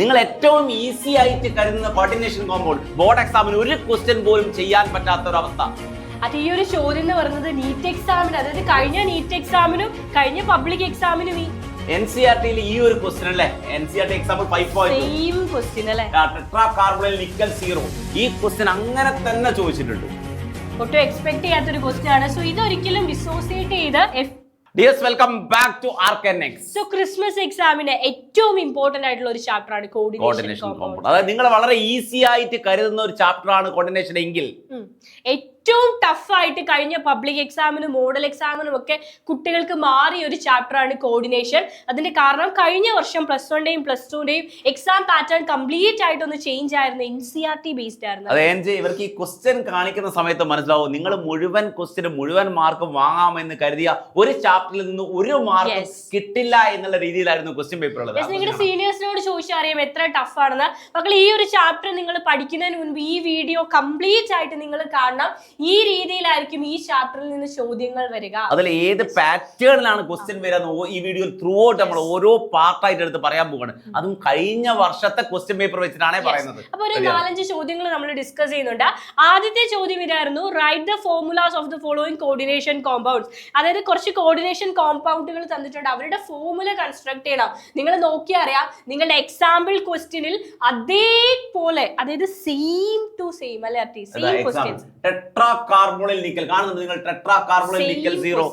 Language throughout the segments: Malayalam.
നിങ്ങൾ ഏറ്റവും ഈസി ആയിട്ട് കരുതുന്ന കോർഡിനേഷൻ കോമ്പൗണ്ട് ബോർഡ് എക്സാമിന് ഒരു ക്വസ്റ്റ്യൻ പോലും ചെയ്യാൻ പറ്റാത്ത ഒരു അവസ്ഥ. അത് ഈ ഒരു ചോദ്യം എന്ന് പറയുന്നത് നീറ്റ് എക്സാമിന്, അതായത് കഴിഞ്ഞ നീറ്റ് എക്സാമിനും കഴിഞ്ഞ പബ്ലിക് എക്സാമിനും ഈ NCERT ഈ ഒരു ക്വസ്റ്റ്യൻ അല്ലേ, NCERT എക്സാമ്പിൾ 5.2 സെയിം ക്വസ്റ്റ്യൻ അല്ലേ, ടെട്രാ കാർബണൈൽ നിക്കൽ 0, ഈ ക്വസ്റ്റ്യൻ അങ്ങനെ തന്നെ ചോദിച്ചിട്ടുണ്ട്. ഒട്ടും എക്സ്പെക്ട് ചെയ്യാത്തൊരു ക്വസ്റ്റ്യൻ ആണ്. സോ ഇതൊരിക്കലും ഡിസോസിയേറ്റ് ചെയ്ത് dears welcome back to Arcanex. So Christmas എക്സാമിന് ഏറ്റവും ഇമ്പോർട്ടന്റ് ആയിട്ടുള്ള ഒരു ചാപ്റ്റർ ആണ് കോർഡിനേഷൻ കോമ്പൗണ്ട്. അതായത് നിങ്ങൾ വളരെ ഈസി ആയിട്ട് കരുതുന്ന ഒരു ചാപ്റ്റർ ആണ് കോർഡിനേഷൻ എങ്കിൽ ഏറ്റവും ടഫ് ആയിട്ട് കഴിഞ്ഞ പബ്ലിക് എക്സാമിനും മോഡൽ എക്സാമിനും ഒക്കെ കുട്ടികൾക്ക് മാറിയ ഒരു ചാപ്റ്റർ ആണ് കോർഡിനേഷൻ. അതിന്റെ കാരണം കഴിഞ്ഞ വർഷം +1ന്റെയും +2ന്റെയും എക്സാം പാറ്റേൺ കംപ്ലീറ്റ് ആയിട്ടൊന്ന് ചേഞ്ച് ആയിരുന്നു, NCERT ബേസ്ഡ് ആയിരുന്നു. അതെ, ഇവർക്ക് ഈ ക്വസ്റ്റ്യൻ കാണിക്കുന്ന സമയത്ത് മനസ്സിലാവും നിങ്ങൾ മുഴുവൻ ക്വസ്റ്റ്യന് മുഴുവൻ മാർക്കും വാങ്ങാമെന്ന് കരുതിയ ഒരു ചാപ്റ്ററിൽ നിന്ന് ഒരു മാർക്കും കിട്ടില്ല എന്നുള്ള രീതിയിലായിരുന്നു ക്വസ്റ്റ്യൻ പേപ്പർ ഉള്ളത്. നിങ്ങളുടെ സീനിയേഴ്സിനോട് ചോദിച്ചാൽ അറിയാം എത്ര ടഫ് ആണെന്ന്. മക്കൾ ഈ ഒരു ചാപ്റ്റർ നിങ്ങൾ പഠിക്കുന്നതിന് മുൻപ് ഈ വീഡിയോ കംപ്ലീറ്റ് ആയിട്ട് നിങ്ങൾ കാണണം. ഈ രീതിയിലായിരിക്കും ഈ ചാപ്റ്ററിൽ നിന്ന് ചോദ്യങ്ങൾ വരിക. അതിൽ ഏത് പാറ്റേണിലാണ് ക്വസ്റ്റ്യൻ വരാന്ന് ഈ വീഡിയോയിൽ ത്രൂ ഔട്ട് നമ്മൾ ഓരോ പാർട്ടായിട്ട് എടുത്ത് പറയാൻ പോവാണ്. അതും കഴിഞ്ഞ വർഷത്തെ ക്വസ്റ്റ്യൻ പേപ്പർ വെച്ചിട്ടാണ് പറയുന്നത്. അപ്പൊ ഒരു 4-5 ചോദ്യങ്ങൾ നമ്മൾ ഡിസ്കസ് ചെയ്യുന്നുണ്ട്. ആദ്യത്തെ ചോദ്യം ഇതായിരുന്നു, write the formulas of the following coordination compounds. അതായത് കുറച്ച് കോർഡിനേഷൻ കോമ്പൗണ്ടുകൾ തന്നിട്ടുണ്ട്, അവരുടെ ഫോർമുല കൺസ്ട്രക്ട് ചെയ്യണം. നിങ്ങൾ നോക്കിയാൽ അറിയാം, നിങ്ങളുടെ എക്സാമ്പിൾ ക്വസ്റ്റ്യനിൽ അതേപോലെ, അതായത് സെയിം ടു സെയിം അല്ലെ, same questions tetra carbonyl nickel കാണുന്നുണ്ട് നിങ്ങൾ, ടെട്രാ കാർബണൈൽ നിക്കൽ 0,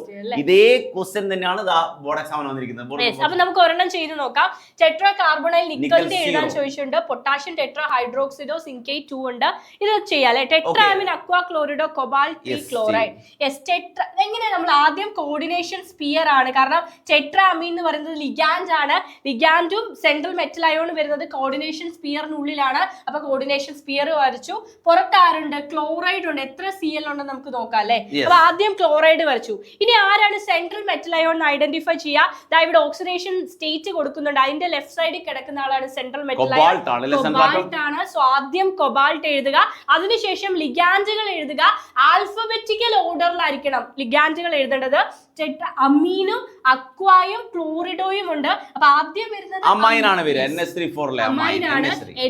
ഇതേ ക്വസ്റ്റ്യൻ തന്നെയാണ് ബോർഡ് എക്സാമിന് വന്നിരിക്കുന്നത്. അപ്പൊ നമുക്ക് ഒരെണ്ണം ചെയ്ത് നോക്കാം. ടെട്രാ കാർബണൈൽ നിക്കലിന്റെ എഴുതാൻ ചോദിച്ചിട്ടുണ്ട്. പൊട്ടാഷ്യം ടെട്രാ ഹൈഡ്രോക്സിഡോ സിങ്കേറ്റ് 2 ഉണ്ട്. ഇത് ചെയ്യാല്ലേ. ടെട്രാമിൻ അക്വാ ക്ലോറിഡോ കൊബാൾട്ട് ക്ലോറൈഡ്. യെസ്, ടെട്രാ എങ്ങനെ നമ്മൾ ആദ്യം കോർഡിനേഷൻ സ്പിയർ ആണ്, കാരണം ടെട്രാമീൻ എന്ന് പറയുന്നത് ലിഗാൻഡ് ആണ്. ലിഗാൻഡും സെൻട്രൽ മെറ്റൽ അയോൺ വരുന്നത് കോർഡിനേഷൻ സ്പിയറിനുള്ളിലാണ്. അപ്പൊ കോർഡിനേഷൻ സ്പിയർ വരച്ചു. പുറത്താരുണ്ട്? ക്ലോറൈഡ് ഉണ്ട്. എത്ര Cl ഉണ്ടെന്ന് നമുക്ക് നോക്കാം അല്ലെ. അപ്പൊ ആദ്യം ക്ലോറൈഡ് വരച്ചു. ഇനി ആരാണ് സെൻട്രൽ മെറ്റൽ അയോൺ ഐഡന്റിഫൈ ചെയ്യുക? ഇവിടെ ഓക്സിഡേഷൻ സ്റ്റേറ്റ് കൊടുക്കുന്നുണ്ട്. അതിന്റെ ലെഫ്റ്റ് സൈഡിൽ കിടക്കുന്ന ആളാണ് സെൻട്രൽ മെറ്റൽ അയോൺ, കൊബാൾട്ട് ആണ്. സോ ആദ്യം കൊബാൾട്ട് എഴുതുക, അതിനുശേഷം ലിഗാൻഡുകൾ എഴുതുക. ആൽഫബറ്റിക്കൽ ഓർഡറിലായിരിക്കണം ലിഗാൻഡുകൾ എഴുതേണ്ടത്. അമീനും അക്വായും ക്ലോറിഡോയും ഉണ്ട്. അപ്പൊ ആദ്യം വരുന്നത് അമൈനാണ്,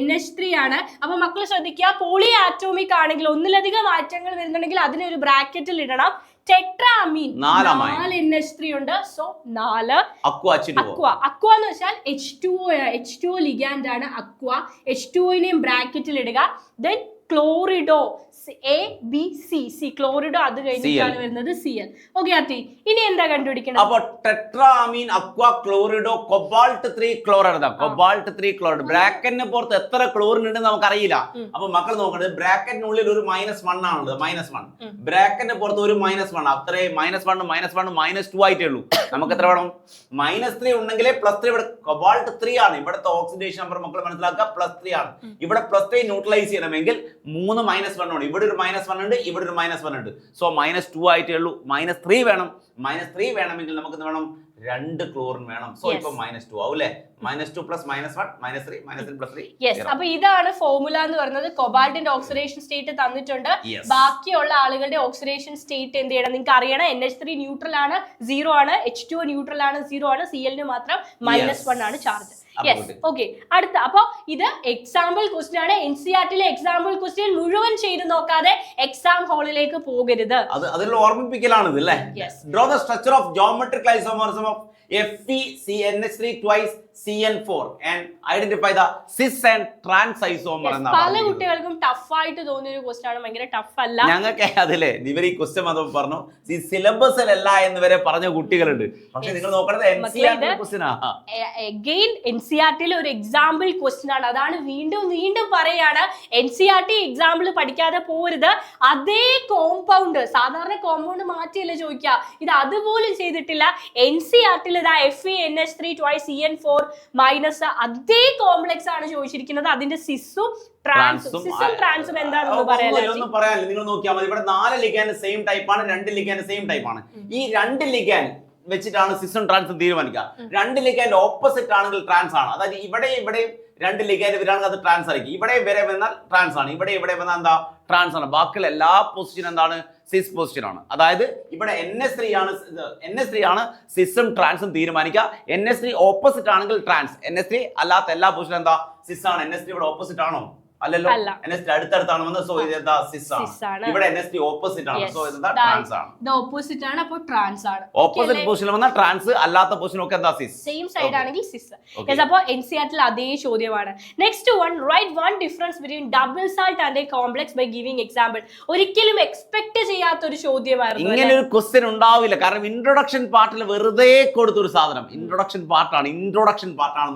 NH3 ആണ്. അപ്പൊ മക്കൾ ശ്രദ്ധിക്കുക, പോളി ആറ്റോമിക് ആണെങ്കിൽ ഒന്നിലധികം ആറ്റങ്ങൾ വരുന്നുണ്ടെങ്കിൽ അതിനെ ഒരു ബ്രാക്കറ്റിൽ ഇടണം. ടെട്രാമീൻ 4 NH3 ഉണ്ട്. സോ 4 അക്വ എന്ന് വെച്ചാൽ H2O ലിഗാൻഡ് ആണ് അക്വ. H2Oനെയും ബ്രാക്കറ്റിൽ ഇടുക. ദെൻ ക്ലോറിഡോ ABC, ക്ലോറിഡോ, അത് കഴിഞ്ഞിട്ടാണ് വരുന്നത് Cl. ഓക്കെ ആർത്തി, ഇനി എന്താ കണ്ടുപിടിക്കണം? അപ്പൊ tetrammine aqua chlorido cobalt 3 chloride. Cobalt 3 chloride ബ്രാക്കറ്റിന് പുറത്ത് എത്ര ക്ലോറിൻ ഉണ്ട് നമുക്ക് അറിയില്ല. അപ്പൊ മക്കൾ നോക്കണത് ബ്രാക്കറ്റിനുള്ളിൽ ഒരു -1 ആണുള്ളത്, -1. ബ്രാക്കറ്റിന് പുറത്ത് ഒരു -1, അത്രേ -1 -2 ആയിട്ടേ ഉള്ളൂ. നമുക്ക് എത്ര വേണം? -3 ഉണ്ടെങ്കിലേ +3. ഇവിടെ കൊബാൾട്ട് 3 ആണ്. ഇവിടുത്തെ ഓക്സിഡേഷൻ നമ്പർ മക്കൾ മനസ്സിലാക്കുക +3 ആണ്. ഇവിടെ +3 ന്യൂട്രലൈസ് ചെയ്യണമെങ്കിൽ 3 -1 ആണ്. ഇവിടെ ഒരു -1 ഉണ്ട്, ഇവിടെ ഒരു -1 ഉണ്ട്. സോ -2 ആയിട്ടേ ഉള്ളൂ. -3 വേണം. -3 വേണമെങ്കിൽ നമുക്ക് എന്ത് വേണം? 2 ക്ലോറിൻ വേണം. സോ ഇപ്പൊ -2 ആവും അല്ലേ. -2 + -1 -3 -3 + 3. യെസ്, അപ്പൊ ഇതാണ് ഫോർമുല എന്ന് പറയുന്നത്. കൊബാൾട്ടിന്റെ ഓക്സിഡേഷൻ സ്റ്റേറ്റ് തന്നിട്ടുണ്ട്. ബാക്കിയുള്ള ആളുകളുടെ ഓക്സിഡേഷൻ സ്റ്റേറ്റ് എന്ത് ചെയ്യണം നിങ്ങൾക്ക് അറിയണം. NH3 ന്യൂട്രൽ ആണ്, 0 ആണ്. H2O ന്യൂട്രൽ ആണ്, 0 ആണ്. Cl ന് മാത്രം -1 ആണ് ചാർജ്. Yes, okay. അടുത്ത, അപ്പൊ ഇത് എക്സാമ്പിൾ ക്വസ്റ്റ്യൻ ആണ്. NCERT എക്സാമ്പിൾ ക്വസ്റ്റ്യൻ മുഴുവൻ ചെയ്ത് നോക്കാതെ എക്സാം ഹാളിലേക്ക് പോകരുത്. അതിൽ ഓർമ്മിപ്പിക്കലാണ് ഇത് അല്ലേ. Draw the structure of geometric isomorphism of FeCNH3 twice CN4 and identify the cis and trans isomer. പല കുട്ടികൾക്കും ടഫ് ആയിട്ട് തോന്നിയ ഒരു ക്വസ്റ്റ്യൻ ആണ്, ഭയങ്കര ടഫ് അല്ല. ഞങ്ങൾക്ക് അതിലെ ഇവർ ഈ ക്വസ്റ്റ്യൻ വന്നപ്പോൾ പറഞ്ഞു ഈ സിലബസിലല്ല എന്ന് വരെ പറഞ്ഞ കുട്ടികളുണ്ട്. പക്ഷെ നിങ്ങൾ നോക്കണത് NCERT ക്വസ്റ്റ്യൻ ആണ്. അഗൈൻ NCERT ഒരു എക്സാമ്പിൾ ക്വസ്റ്റ്യൻ ആണ്. അതാണ് വീണ്ടും പറയാണ്, NCERT എക്സാമ്പിൾ പഠിക്കാതെ പോരുത്. അതേ കോമ്പൗണ്ട്, സാധാരണ കോമ്പൗണ്ട് മാറ്റിയല്ലേ ചോദിക്കുക, ഇത് അതുപോലും ചെയ്തിട്ടില്ല. NCERT FeNH3 twice CN4 minus അതേ കോംപ്ലക്സ് ആണ് ചോദിച്ചിരിക്കുന്നത്. അതിന്റെ സിസും ട്രാൻസും എന്താണെന്ന് പറയാനില്ല. നിങ്ങൾ നോക്കിയാൽ മതി. ഇവിടെ 4 ലിഗാൻഡ് സെയിം ടൈപ്പ് ആണ്, 2 ലിഗാൻഡ് സെയിം ടൈപ്പ് ആണ്. ഈ 2 ലിഗാൻഡ് വെച്ചിട്ടാണ് സിസും ട്രാൻസും തീരുമാനിക്കുക. 2 ലിഗാൻഡ് ഓപ്പോസിറ്റ് ആണെങ്കിൽ ട്രാൻസ് ആണ്. അതായത് ഇവിടെ രണ്ട് ലിഗൈൻഡ് വരികയാണെങ്കിൽ അത് ട്രാൻസ് ആയിരിക്കും. ഇവിടെ വരെ വന്നാൽ ട്രാൻസ് ആണ്, ഇവിടെ വന്നാൽ എന്താ ട്രാൻസ് ആണ്. ബാക്കിയുള്ള എല്ലാ പൊസിഷൻ എന്താണ് സിസ് പൊസിഷൻ ആണ്. അതായത് ഇവിടെ NH3 ആണ് സിസും ട്രാൻസും തീരുമാനിക്കുക. NH3 ഓപ്പോസിറ്റ് ആണെങ്കിൽ ട്രാൻസ്, NH3 അല്ലാത്ത എല്ലാ പൊസിഷനും എന്താ സിസ് ആണ്. NH3 ഇവിടെ ഓപ്പോസിറ്റ് ആണോ? അല്ലല്ലോ, NH3 അടുത്തടുത്താണ് വന്നത്. സോ ഇത് എന്താ സിസ് ആണ്. ഇവിടെ NH3 ഓപ്പോസിറ്റ് ആണ്. സോ ഇത് ട്രാൻസ് ആണ്. ഇത് ഓപ്പോസിറ്റ് ആണ്, അപ്പോൾ ട്രാൻസ് ആണ്. ഓപ്പോസിറ്റ് പൊസിഷൻ വന്നാൽ ട്രാൻസ്, അല്ലാത്ത പൊസിഷൻ ഒക്കെ എന്താ സിസ്. സെയിം സൈഡ് ആണെങ്കിൽ സിസ്. അപ്പോൾ NCERT അതേ ചോദ്യമാണ്. Next one, right one difference between double salt and a complex by giving example. ഒരിക്കലും എക്സ്പെക്ട് ചെയ്യാത്ത ഒരു ചോദ്യമായിരുന്നു. ഇങ്ങനെ ഒരു ക്വസ്റ്റ്യൻ ഉണ്ടാവില്ല, കാരണം ഇൻട്രൊഡക്ഷൻ പാർട്ടിൽ വെറുതെ കൊടുത്തൊരു സാധനം. ഇൻട്രൊഡക്ഷൻ പാർട്ടാണ്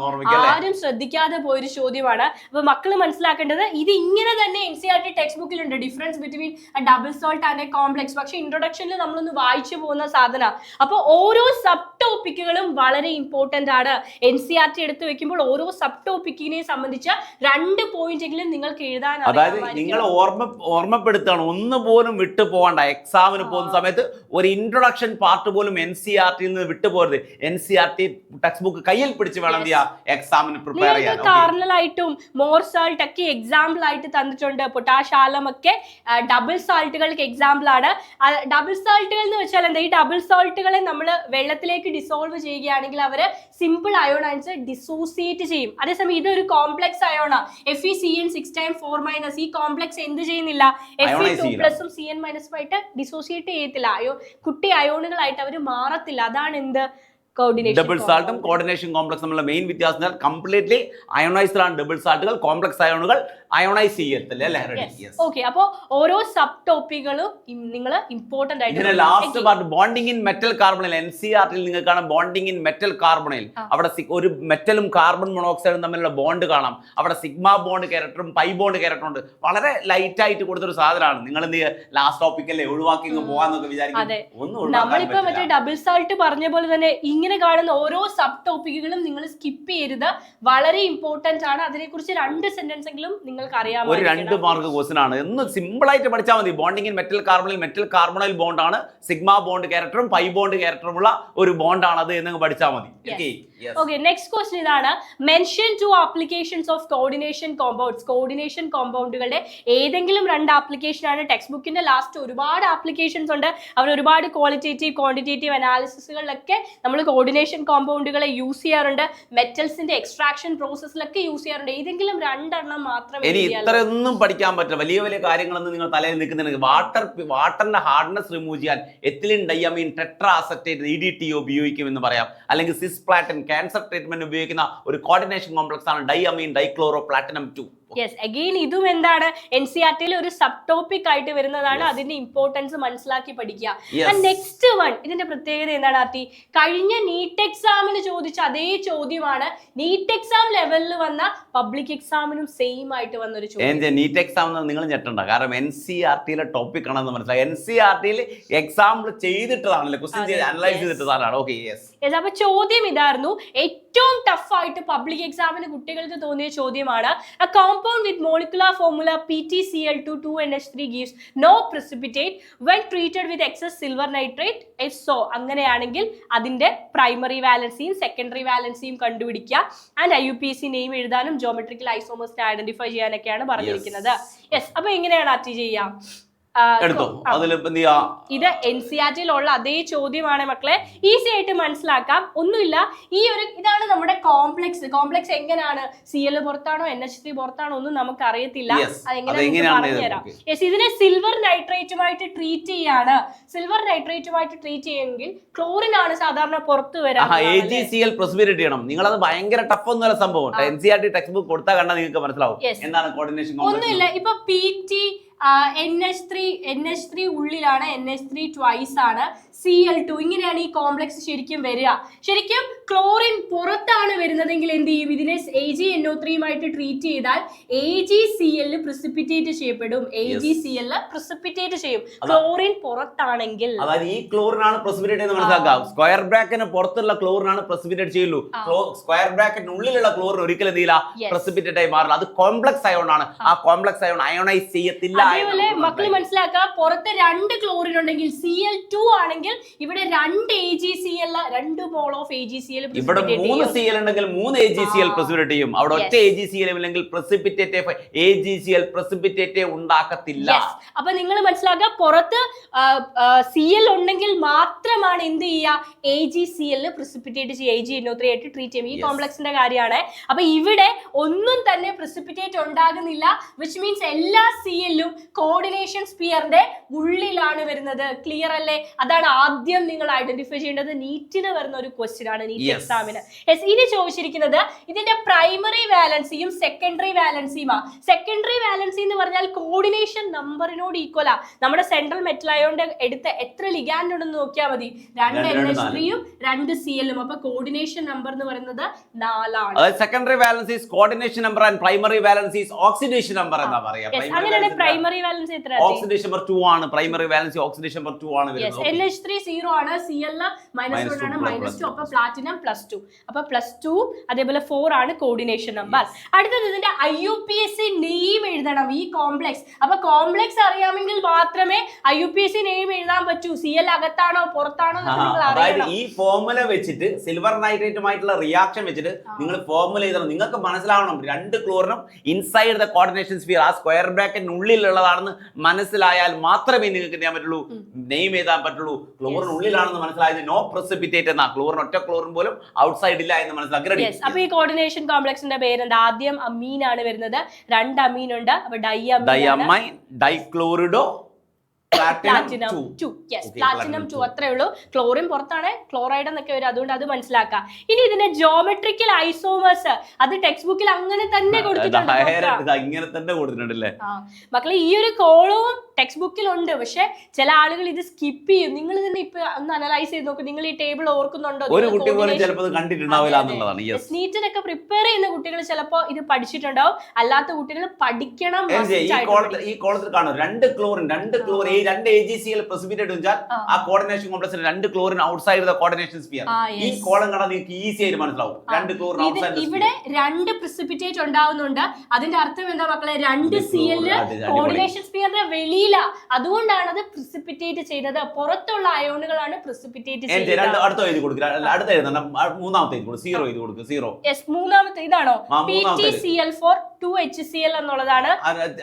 ഓർമ്മിക്കുക. ആരും ശ്രദ്ധിക്കാതെ പോയൊരു ചോദ്യമാണ്. അപ്പൊ മക്കള് മനസ്സിലാക്കേണ്ടത് ഇത് ഇങ്ങനെ തന്നെ NCERT ടെക്സ്റ്റ് ബുക്കിലുണ്ട്, difference between double salt and a complex. പക്ഷെ ഇൻട്രൊഡക്ഷനിൽ നമ്മളൊന്ന് വായിച്ചു പോകുന്ന സാധന. അപ്പോൾ ഓരോ സബ് ടോപ്പിക്കുകളും വളരെ ഇമ്പോർട്ടന്റ് ആണ്. NCERT എടുത്തു വെക്കുമ്പോൾ ഓരോ സബ് ടോപ്പിക്കിനെ സംബന്ധിച്ച 2 പോയിന്റെങ്കിലും നിങ്ങൾക്ക് എഴുതാൻ. അതായത് നിങ്ങൾ ഓർമ്മപ്പെടുത്താണ്, ഒന്നുപോലും വിട്ടു പോകണ്ട. എക്സാമിന് പോകുന്ന സമയത്ത് ഒരു ഇൻട്രൊഡക്ഷൻ പാർട്ട് പോലും NCERT നിന്ന് വിട്ടുപോകരുത്. NCERT ടെക്സ്റ്റ് ബുക്ക് കയ്യിൽ പിടിച്ച് വേണം എക്സാമിന് പ്രിപ്പയർ ചെയ്യാൻ. കാർണലായിട്ടും മോർസാൾട്ട് ഒക്കെ എക്സാമ്പിൾ ആയിട്ട് തന്നിട്ടുണ്ട്. പൊട്ടാഷ് ആലം ഒക്കെ ഡബിൾ സാൾട്ടുകൾക്ക് എക്സാമ്പിൾ ആണ്. ഡബിൾ സാൾട്ടുകൾ എന്ന് വെച്ചാൽ എന്താ? ഈ ഡബിൾ സാൾട്ടുകളെ നമ്മൾ വെള്ളത്തിലേക്ക് ഡിസോൾവ് ചെയ്യുകയാണെങ്കിൽ അവര് സിമ്പിൾ അയോണൈൻസ് ഡിസോസിയേറ്റ് ചെയ്യും. അതേസമയം ഇതൊരു കോംപ്ലക്സ് അയോണ, Fe(Cn)6 ഈ കോംപ്ലക്സ് എന്ത് ചെയ്യുന്നില്ല? Fe2+ Cn- ആയിട്ട് ഡിസോസിയേറ്റ് ചെയ്യത്തില്ല. കുട്ടി അയോണുകളായിട്ട് അവർ മാറത്തില്ല. അതാണ് എന്ത്? ഡബിൾ സാൾട്ടും കോർഡിനേഷൻ കോംപ്ലക്സ് തമ്മിലുള്ള മെയിൻ വ്യത്യാസം കംപ്ലീറ്റ്ലി അയോണൈസ്ഡ് ആണ് ഡബിൾ സാൾട്ടുകൾ. കോംപ്ലക്സ് അയോണുകൾ അയോണൈസ് ചെയ്യത്തില്ല അല്ലേ? ഓക്കെ, അപ്പോൾ ഓരോ സബ് ടോപ്പിക്കുകളും നിങ്ങൾ ഇമ്പോർട്ടന്റ് ആയിട്ട്. Last part bonding in metal കാർബണിൽ. NCERT നിങ്ങൾക്ക് കാണാം ബോണ്ടിങ് ഇൻ മെറ്റൽ കാർബണിൽ. അവിടെ ഒരു മെറ്റലും കാർബൺ മോണോക്സൈഡും തമ്മിലുള്ള ബോണ്ട് കാണാം. അവിടെ സിഗ്മ ബോണ്ട് ക്യാരക്ടറും പൈ ബോണ്ട് ക്യാരക്ടറും ഉണ്ട്. വളരെ ലൈറ്റ് ആയിട്ട് കൊടുത്തൊരു സാധനമാണ്. നിങ്ങൾ എന്ത് ചെയ്യുക, ലാസ്റ്റ് ടോപ്പിക്കല്ലേ ഒഴിവാക്കി പോവാന്നൊക്കെ വിചാരിക്കും. നമ്മളിപ്പോ മറ്റേ ഡബിൾ സാൾട്ട് പറഞ്ഞ പോലെ തന്നെ ഇങ്ങനെ കാണുന്ന ഓരോ സബ് ടോപ്പിക്കുകളും നിങ്ങൾ സ്കിപ്പ് ചെയ്യരുത്. വളരെ ഇമ്പോർട്ടന്റ് ആണ്. അതിനെക്കുറിച്ച് 2 സെന്റൻസ് എങ്കിലും നിങ്ങൾക്ക് അറിയാം. ഒരു 2 മാർക്ക് ക്വസ്റ്റൻ ആണ്. എന്ന് സിമ്പിൾ ആയിട്ട് പഠിച്ചാൽ മതി. ബോണ്ടിങ് ഇൻ മെറ്റൽ കാർബണിൽ മെറ്റൽ കാർബണൈൽ ബോണ്ട് ആണ്. സിഗ്മ ബോണ്ട് ക്യാരക്ടറും പൈ ബോണ്ട് ക്യാരക്ടറും ഉള്ള ഒരു ബോണ്ട് ആണ് അത് എന്ന് പഠിച്ചാൽ മതി. ഓക്കെ, നെക്സ്റ്റ് ക്വസ്റ്റൻ ഇതാണ്. Mention 2 applications of coordination compounds. Coordination കോമ്പൗണ്ടുകളുടെ ഏതെങ്കിലും 2 ആപ്ലിക്കേഷൻ ആണ്. ടെക്സ്റ്റ് ബുക്കിന്റെ ലാസ്റ്റ് ഒരുപാട് ആപ്ലിക്കേഷൻസ് ഉണ്ട്. അവർ ഒരുപാട് ക്വാളിറ്റേറ്റീവ് ക്വാണ്ടിറ്റേറ്റീവ് അനാലിസിസുകളിലൊക്കെ നമ്മൾ കോർഡിനേഷൻ കോമ്പൗണ്ടുകളെ യൂസ് ചെയ്യാറുണ്ട്. മെറ്റൽസിന്റെ എക്സ്ട്രാക്ഷൻ പ്രോസസ്സിലൊക്കെ യൂസ് ചെയ്യാറുണ്ട്. ഏതെങ്കിലും 2 എണ്ണം മാത്രമേ. ഇനി ഇത്രയൊന്നും പഠിക്കാൻ പറ്റില്ല. വലിയ കാര്യങ്ങളൊന്നും നിങ്ങൾ തലയിൽ നിൽക്കുന്നുണ്ടെങ്കിൽ വാട്ടറിന്റെ ഹാർഡ്നെസ് റിമൂവ് ചെയ്യാൻ ethylene diamine tetra acetate EDTA ഉപയോഗിക്കും എന്ന് പറയാം. അല്ലെങ്കിൽ സിസ്പ്ലാറ്റിൻ ക്യാൻസർ ട്രീറ്റ്മെന്റ് ഉപയോഗിക്കുന്ന ഒരു കോർഡിനേഷൻ കോംപ്ലക്സ് ആണ് diamine dichloro platinum 2. Yes, again ഇതും എന്താണ്? NCERT ഒരു സബ് ടോപ്പിക് ആയിട്ട് വരുന്നതാണ്. അതിന്റെ ഇമ്പോർട്ടൻസ് മനസ്സിലാക്കി പഠിക്കുക. നെക്സ്റ്റ് വൺ, ഇതിന്റെ പ്രത്യേകത എന്താണ് ആർട്ടി? കഴിഞ്ഞ നീറ്റ് എക്സാമിന് ചോദിച്ച അതേ ചോദ്യമാണ് നീറ്റ് എക്സാം ലെവലിൽ വന്ന പബ്ലിക് എക്സാമിനും സെയിം ആയിട്ട് വന്ന ഒരു ചോദ്യം. നീറ്റ് എക്സാം നിങ്ങൾ ഞെട്ടണ്ട, കാരണം NCERT ടോപ്പിക് ആണെന്ന് മനസ്സിലായി. NCERT എക്സാമ്പിൾ ചെയ്തിട്ടതാണല്ലോ, ക്വസ്റ്റ്യൻ അനലൈസ് ചെയ്തിട്ടതാണ്. Okay, yes. അപ്പൊ ചോദ്യം ഇതായിരുന്നു. ഏറ്റവും ടഫ് ആയിട്ട് പബ്ലിക് എക്സാമിന് കുട്ടികൾക്ക് തോന്നിയ ചോദ്യമാണ്. Compound with molecular formula PtCl2 2NH3 gives no precipitate when treated with excess silver nitrate. If so, അങ്ങനെയാണെങ്കിൽ അതിന്റെ പ്രൈമറി വാലൻസിയും സെക്കൻഡറി വാലൻസിയും കണ്ടുപിടിക്കുക. ആൻഡ് IUPAC നെയിം എഴുതാനും ജോമെട്രിക്കൽ ഐസോമേഴ്സിനെ ഐഡന്റിഫൈ ചെയ്യാനൊക്കെയാണ് പറഞ്ഞിരിക്കുന്നത്. യെസ്, അപ്പൊ എങ്ങനെയാണ് അറ്റി ചെയ്യാം? ഇത് NCERT അതേ ചോദ്യമാണ് മക്കളെ. ഈസി ആയിട്ട് മനസ്സിലാക്കാം. ഒന്നുമില്ല, ഇതാണ് നമ്മുടെ കോംപ്ലക്സ് എങ്ങനെയാണ്? Cl പുറത്താണോ NH3 പുറത്താണോ ഒന്നും നമുക്ക് അറിയത്തില്ല. അതെങ്ങനെയാണെന്ന് പറഞ്ഞുതരാം. യെസ്, ഇതിനെ സിൽവർ നൈട്രേറ്റുമായിട്ട് ട്രീറ്റ് ചെയ്യാണ്. സിൽവർ നൈട്രേറ്റുമായിട്ട് ട്രീറ്റ് ചെയ്യുമെങ്കിൽ ക്ലോറിൻ ആണ് സാധാരണ പുറത്തു വരാം. AgCl പ്രസിപിറ്റേറ്റ് ചെയ്യണം. നിങ്ങൾ അത് ഭയങ്കര ടഫ് ഒന്നുമല്ല സംഭവം. NCERT ടെക്സ്റ്റ് ബുക്ക് കൊടുത്താൽ കണ്ടാൽ നിങ്ങൾക്ക് മനസ്സിലാവും എന്താണ് കോർഡിനേഷൻ കോംപ്ലക്സ്. ഒന്നുമില്ല, ഇപ്പൊ PT NH3 ഉള്ളിലാണ്, NH3 ട്വൈസ് ആണ്, Cl2 ഇങ്ങനെയാണ് ഈ കോംപ്ലക്സ് ശരിക്കും വരിക. ശരിക്കും ക്ലോറിൻ പുറത്താണ് വരുന്നതെങ്കിൽ എന്ത് ചെയ്യും? ഇതിനെ AgNO3 ട്രീറ്റ് ചെയ്താൽ AgCl പ്രസിപ്പിറ്റേറ്റ് ചെയ്യപ്പെടും. AgCl പ്രസിപ്പിറ്റേറ്റ് ചെയ്യും ക്ലോറിൻ പുറത്താണെങ്കിൽ. അതായത് ഈ ക്ലോറിൻ ആണ് പ്രസിപ്പിറ്റേറ്റ് ചെയ്യുന്നത് മനസ്സിലാക്കാം. സ്ക്വയർ ബ്രാക്കറ്റിന് പുറത്തുള്ള ക്ലോറിൻ ആണ് പ്രസിപ്പിറ്റേറ്റ് ചെയ്യുള്ളൂ. സ്ക്വയർ ബ്രാക്കറ്റിന് ഉള്ളിലുള്ള ക്ലോറിൻ ഒരിക്കലും എന്തില്ല പ്രസിപ്പിറ്റേറ്റ് ആയി മാറില്ല. അത് കോംപ്ലക്സ് അയോൺ ആണ്. ആ കോംപ്ലക്സ് അയോൺ അയോണൈസ് ചെയ്യത്തില്ല. അതേപോലെ മക്കൾ മനസ്സിലാക്കുക, പുറത്ത് 2 ക്ലോറിൻ ഉണ്ടെങ്കിൽ Cl2 ആണെങ്കിൽ ഇവിടെ 2 AgCl 2 mole of AgCl AgCl ഇവിടെ precipitate 3 ചെയ്യും. CL ഉണ്ടെങ്കിൽ 3 AgCl precipitate ചെയ്യും. അവിടെ ഒറ്റ AgCl ഇല്ലെങ്കിൽ AgCl precipitate ഉണ്ടാക്കത്തില്ല. അപ്പൊ നിങ്ങൾ മനസ്സിലാക്കുക, പുറത്ത് CL ഉണ്ടെങ്കിൽ മാത്രമാണ് എന്ത് ചെയ്യുക, AgCl precipitate ചെയ്യുക. AgNO3 ആയിട്ട് ട്രീറ്റ് ചെയ്യും. ഈ കോംപ്ലക്സിന്റെ കാര്യമാണ്. അപ്പൊ ഇവിടെ ഒന്നും തന്നെ precipitate ഉണ്ടാകുന്നില്ല, വിച്ച് മീൻസ് എല്ലാ CLഉം കോർഡിനേഷൻ സ്പിയറിന്റെ ഉള്ളിലാണ് വരുന്നത്. ക്ലിയർ അല്ലേ? അതാണ് ആദ്യം നിങ്ങൾ ഐഡന്റിഫൈ ചെയ്യേണ്ടത്. നീറ്റിന് വരുന്ന ഒരു ക്വസ്റ്റ്യൻ ആണ്, നീറ്റ് എക്സാമിന്. ഇനി ചോദിച്ചിരിക്കുന്നത് ഇതിന്റെ പ്രൈമറി വാലൻസിയും സെക്കൻഡറി വാലൻസിയുമാ. സെക്കൻഡറി വാലൻസി എന്ന് പറഞ്ഞാൽ കോർഡിനേഷൻ നമ്പറിനോട് ഈക്വലാ. നമ്മുടെ സെൻട്രൽ മെറ്റൽ അയോണിന്റെ എടുത്ത് എത്ര ലിഗാൻഡ് ഉണ്ടെന്ന് നോക്കിയാൽ മതി. 2 NH3യും 2 CLഉം. അപ്പൊ കോർഡിനേഷൻ നമ്പർ എന്ന് പറയുന്നത് 4 ആണ്. Secondary valence is coordination number and primary valence is oxidation number എന്നാ പറയാ. അങ്ങനെയാണ് പ്രൈമറി വാലൻസി എത്ര? ഓക്സിഡേഷൻ നമ്പർ 2 ആണ്. പ്രൈമറി വാലൻസി ഓക്സിഡേഷൻ നമ്പർ 2 ആണ് വരുന്നത്. NH3 0 ആണ്, CL -1 ആണ്, -2. അപ്പൊ പ്ലാറ്റിനം +2. അപ്പൊ +2 അതേപോലെ 4 ആണ് കോർഡിനേഷൻ നമ്പർ. അടുത്തത് ഇതിന്റെ IUPAC നെയിം എഴുതണം, ഈ കോംപ്ലക്സ്. അപ്പൊ കോംപ്ലക്സ് അറിയാമെങ്കിൽ മാത്രമേ IUPAC നെയിം എഴുതാൻ പറ്റൂ. CL അകത്താണോ പുറത്താണോ നിങ്ങൾ അറിയണം. ഈ ഫോർമുല വെച്ചിട്ട് സിൽവർ നൈട്രേറ്റുമായിട്ടുള്ള റിയാക്ഷൻ വെച്ചിട്ട് നിങ്ങൾ ഫോർമുല എഴുതണം. നിങ്ങൾക്ക് മനസ്സിലാവണം 2 ക്ലോറിനും ഇൻസൈഡ് ദ കോർഡിനേഷൻ സ്ഫിയർ ആ സ്ക്വയർ ബ്രാക്കറ്റിനുള്ളിലുള്ളതാണെന്ന് മനസ്സിലായാൽ മാത്രമേ നിങ്ങൾക്ക് ചെയ്യാൻ പറ്റുള്ളൂ, നെയിം എഴുതാൻ പറ്റുള്ളൂ. ക്ലോറിനുള്ളിലാണെന്ന് മനസ്സിലായത് നോ പ്രസിപ്പിറ്റേറ്റ് എന്നാ. ക്ലോറിൻ ഒറ്റ ക്ലോറിൻ പോലും ഔട്ട്സൈഡ് ഇല്ല എന്ന് മനസ്സിലാക്കി. അപ്പൊ ഈ കോർഡിനേഷൻ കോംപ്ലക്സിന്റെ പേരെന്താ? ആദ്യം അമീൻ ആണ് വരുന്നത്, 2 അമീൻ ഉണ്ട്. അപ്പൊ ഡൈഅമൈൻ, ഡൈക്ലോറിഡോ, പ്ലാറ്റിനം 2. പ്ലാറ്റിനം 2 അത്രേ ഉള്ളൂ. ക്ലോറിൻ പുറത്താണ്, ക്ലോറൈഡ് എന്നൊക്കെ വരും. അതുകൊണ്ട് അത് മനസ്സിലാക്കാം. ഇനി ഇതിന്റെ ജോമെട്രിക്കൽ ഐസോമേഴ്സ് അത് ടെക്സ്റ്റ് ബുക്കിൽ അങ്ങനെ തന്നെ കൊടുത്തിട്ടുണ്ട്. മക്കളെ ഈ ഒരു കോളവും ടെക്സ്റ്റ് ബുക്കിൽ ഉണ്ട്, പക്ഷെ ചില ആളുകൾ ഇത് സ്കിപ്പ് ചെയ്യും. നിങ്ങൾ ഇതിന്റെ ഇപ്പൊ ഒന്ന് അനലൈസ് ചെയ്ത് നോക്കും. നിങ്ങൾ ഈ ടേബിൾ ഓർക്കുന്നുണ്ടോ? നീറ്റിനൊക്കെ പ്രിപ്പയർ ചെയ്യുന്ന കുട്ടികൾ ചിലപ്പോ ഇത് പഠിച്ചിട്ടുണ്ടാവും, അല്ലാത്ത കുട്ടികൾ പഠിക്കണം. ഈ കോളത്തിൽ കാണും 2 ക്ലോറിൻ 2 AgCl precipitate വെച്ചാൽ ആ കോർഡിനേഷൻ കോംപ്ലക്സിന് 2 chlorine outside the coordination sphere. ഈ കോളം കണ്ടാൽ നിങ്ങൾക്ക് ഈസി ആയിട്ട് മനസ്സിലാവും 2 ക്ലോറിൻ ഔട്ട്സൈഡ്. ഇവിടെ 2 precipitate ഉണ്ടാവുന്നുണ്ട്. അതിന്റെ അർത്ഥം എന്താ മക്കളെ? 2 CL കോർഡിനേഷൻ സ്ഫിയറിന്റെ വെളിയില. അതുകൊണ്ടാണ് അത് precipitate ചെയ്യുന്നത്. പുറത്തുള്ള അയോണുകളാണ് precipitate ചെയ്യുന്നത്. അടുത്ത എഴുതി കൊടുക്കുക. അടുത്ത എഴുതണം. മൂന്നാമത്തെ എഴുതി കൊടുക്കുക. 0 എഴുതി കൊടുക്കുക. 0. മൂന്നാമത്തെ ഇതാണോ? PtCl4 2HCl എന്നുള്ളതാണ്.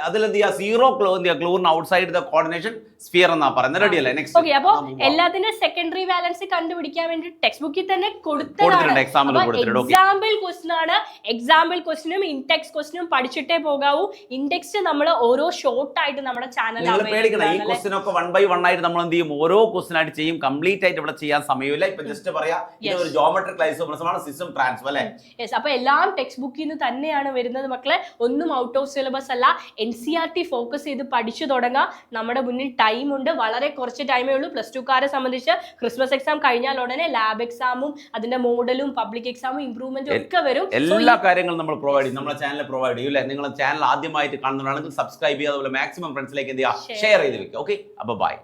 അതിലെന്താ 0 chlorine outside the coordination sphere എന്നാ പറയുന്നത്. റെഡി അല്ലേ? നെക്സ്റ്റ്. ഓക്കേ, അപ്പോൾ എല്ലാത്തിന്റെ സെക്കൻഡറി വാലൻസി കണ്ടുപിടിക്കാൻ വേണ്ടി ടെക്സ്റ്റ് ബുക്കിൽ തന്നെ കൊടുത്തിട്ടുണ്ട്. എക്സാമ്പിൾ ക്വസ്റ്റ്യൻ ആണ്. എക്സാമ്പിൾ ക്വസ്റ്റ്യനും ഇൻടെക്സ്റ്റ് ക്വസ്റ്റ്യനും പഠിച്ചിട്ടേ പോകാവൂ. ഇൻടെക്സ്റ്റ് നമ്മൾ ഓരോ ഷോർട്ട് ആയിട്ട് നമ്മുടെ ചാനലിൽ പേടിക്കണം. ഈ ക്വസ്റ്റ്യൻ ഒക്കെ 1 by 1 ആയിട്ട് നമ്മൾ എന്ത് ചെയ്യും? ഓരോ ക്വസ്റ്റ്യൻ ആയിട്ട് ചെയ്യും. കംപ്ലീറ്റ് ആയിട്ട് ഇവിടെ ചെയ്യാൻ സമയമില്ല. ഇപ്പൊ ജസ്റ്റ് പറയാ ഇത് ഒരു ജോമെട്രിക് ഐസോമേഴ്സ് ആണ്, സിസ്റ്റം ട്രാൻസ്ഫർ അല്ലേ? യെസ്. അപ്പൊ എല്ലാം ടെക്സ്റ്റ് ബുക്കിൽ നിന്ന് തന്നെയാണ് വരുന്നത് മക്കളെ. ഒന്നും ഔട്ട് ഓഫ് സിലബസ് അല്ല. NCERT ഫോക്കസ് ചെയ്ത് പഠിച്ചു തുടങ്ങാം. നമ്മുടെ മുന്നിൽ ടൈം ഉണ്ട്, വളരെ കുറച്ച് ടൈമേ ഉള്ളൂ. +2 കാരെ സംബന്ധിച്ച് ക്രിസ്മസ് എക്സാം കഴിഞ്ഞാൽ ഉടനെ ലാബ് എക്സാമും അതിന്റെ മോഡലും പബ്ലിക് എക്സാമും ഇംപ്രൂവ്മെന്റും ഒക്കെ വരും. എല്ലാ കാര്യങ്ങളും നമ്മൾ പ്രൊവൈഡ് ചെയ്യും, നമ്മുടെ ചാനൽ പ്രൊവൈഡ് ചെയ്യും. അല്ലേ? നിങ്ങൾ ചാനൽ ആദ്യമായിട്ട് കാണുന്നതാണെങ്കിൽ സബ്സ്ക്രൈബ് ചെയ്യുക, അതുപോലെ മാക്സിമം ഫ്രണ്ട്സിലേക്ക് എന്ത് ചെയ്യുക, ഷെയർ ചെയ്ത് വെക്കുക. ഓക്കെ, അപ്പോൾ ബൈ.